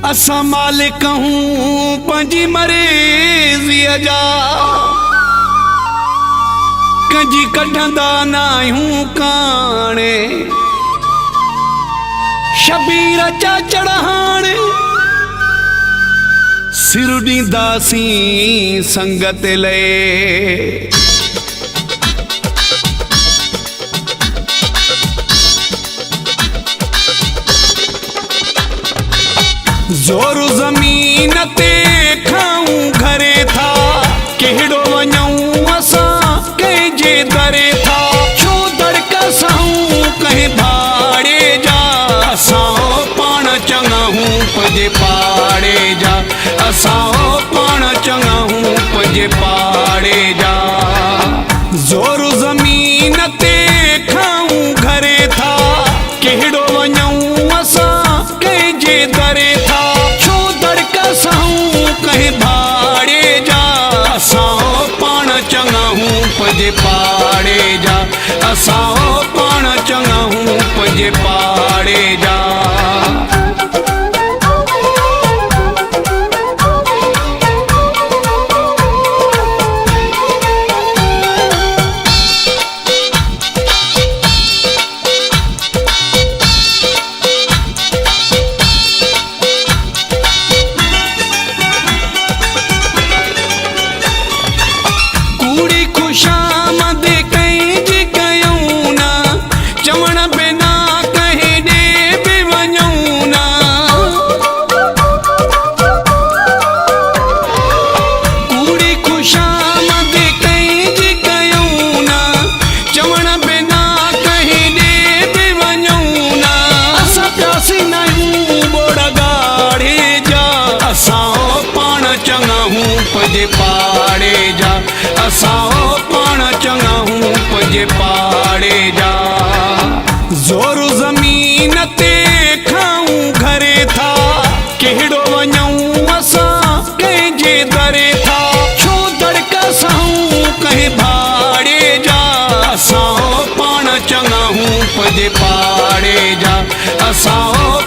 असां मालिक हूं पंहिंजी मर्ज़ीअ जा, कंहिंजी कढंदा न आहियूं काणे। शबीर जा चढ़ाणे सिर ॾींदासीं संगत लए। ज़ोर ज़मीन ते खाऊं घरे था, कहिड़ो वञूं असां कंहिंजे दरे था। छो दड़कसाऊं कंहिं भाड़े जा, असां पाण चङा हूं पंहिंजे पाड़े जा। असां पाण चङा हूं पंहिंजे पाड़े जा। ज़ोर ज़मीन ते खाऊं घरे था, कहिड़ो वञूं असां कंहिंजे दरे था। छो दड़कसाऊं कंहिं भाड़े जा, असां पाण चङा हूं पंहिंजे पाड़े जा। असां पाण चङा हूं पंहिंजे पाड़े जा। खुशामद कंहिंजी कयूं ना, चवण बिना कंहिं ॾे बि वञूं ना। कूड़ी खुशामद कंहिंजी कयूं ना, चवण बिना कंहिं ॾे बि वञूं ना। असां प्यासी न आहियूं ॿोड़ ॻाढ़े जा, असां पाण चङा हूं पंहिंजे पाड़े जा। असां पाण चङा हूं पंहिंजे पाड़े जा। ज़ोर ज़मीन ते खाऊं घरे था, कहिड़ो वञूं असां कंहिंजे दरे था। छो दड़कसाऊं कंहिं भाड़े जा, असां पाण चङा हूं पंहिंजे पाड़े जा। असां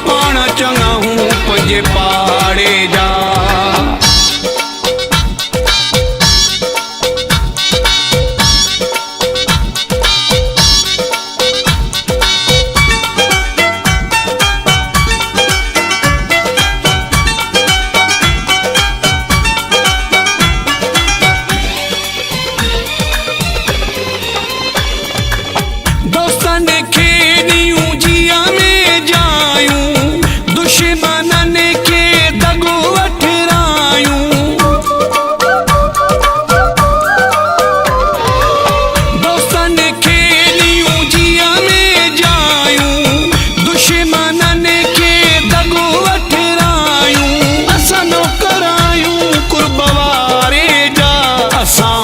पाण चङा हूं पंहिंजे पाड़े जा। दोस्तनि खे ॾियूं जिया में जायूं, दुश्मननि खे दगो वठरायूं। दोस्तनि खे ॾियूं जिया में जायूं, दुश्मननि खे दगो वठरायूं। असां नौकरायूं कुर्ब वारे जा, असां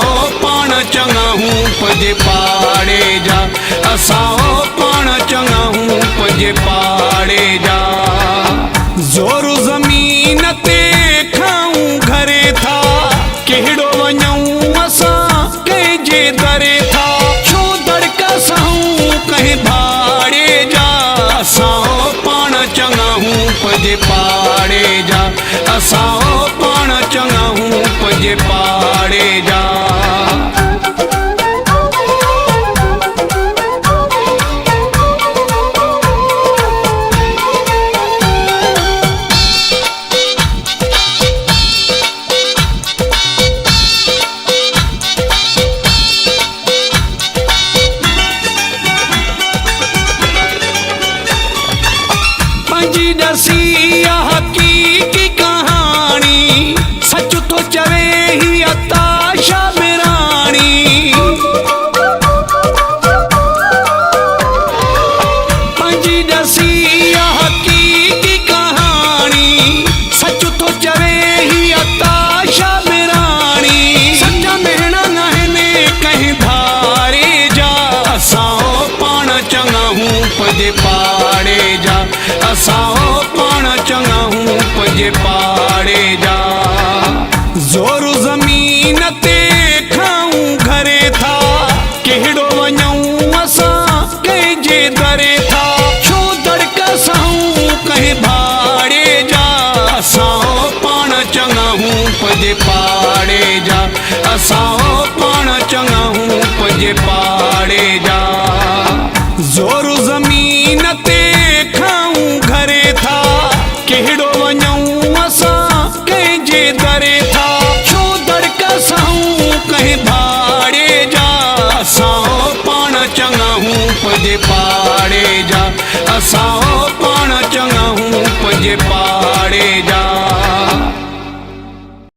पाण चङा हूं पंहिंजे पाड़े जा। असां पाण चङा हूं पंहिंजे पाड़े जा। ज़ोर ज़मीन ते खाऊं घरे था, कहिड़ो वञूं असां कंहिंजे दरे था। छो दड़कसाऊं कंहिं भाड़े जा, असां पाण चङा हूं पंहिंजे पाड़े जा। असां पाण चङा हूं पंहिंजे पाड़े जा। पंहिंजी ॾसी हक़ीक़ी कहाणी, सच थो चवे ही अताशा बिराणी। पंहिंजी ॾसी हक़ीक़ी कहाणी, सच थो चवे ही अताशा बिराणी। सचा भेण न आहिनि कंहिं धारे जा, असां पाण चङा हूं पंहिंजे पाड़े जा। असां पाण चङा हूं पंहिंजे पाड़े जा। ज़ोर ज़मीन ते खाऊं घरे था, कहिड़ो वञूं असां कंहिंजे दरे था। छो दड़कसाऊं कंहिं भाड़े जा, पंहिंजे पाड़े जा, असां पाण चङा हूं पंहिंजे पाड़े जा। ज़ोर ज़मीन ते खाऊं घरे था, कहिड़ो वञूं असां कंहिंजे दरे था, छो दड़कासूं कंहिं भाड़े जा, असां पाण चङा हूं पंहिंजे पाड़े जा, असां पाण चङा हूं पंहिंजे पाड़े जा।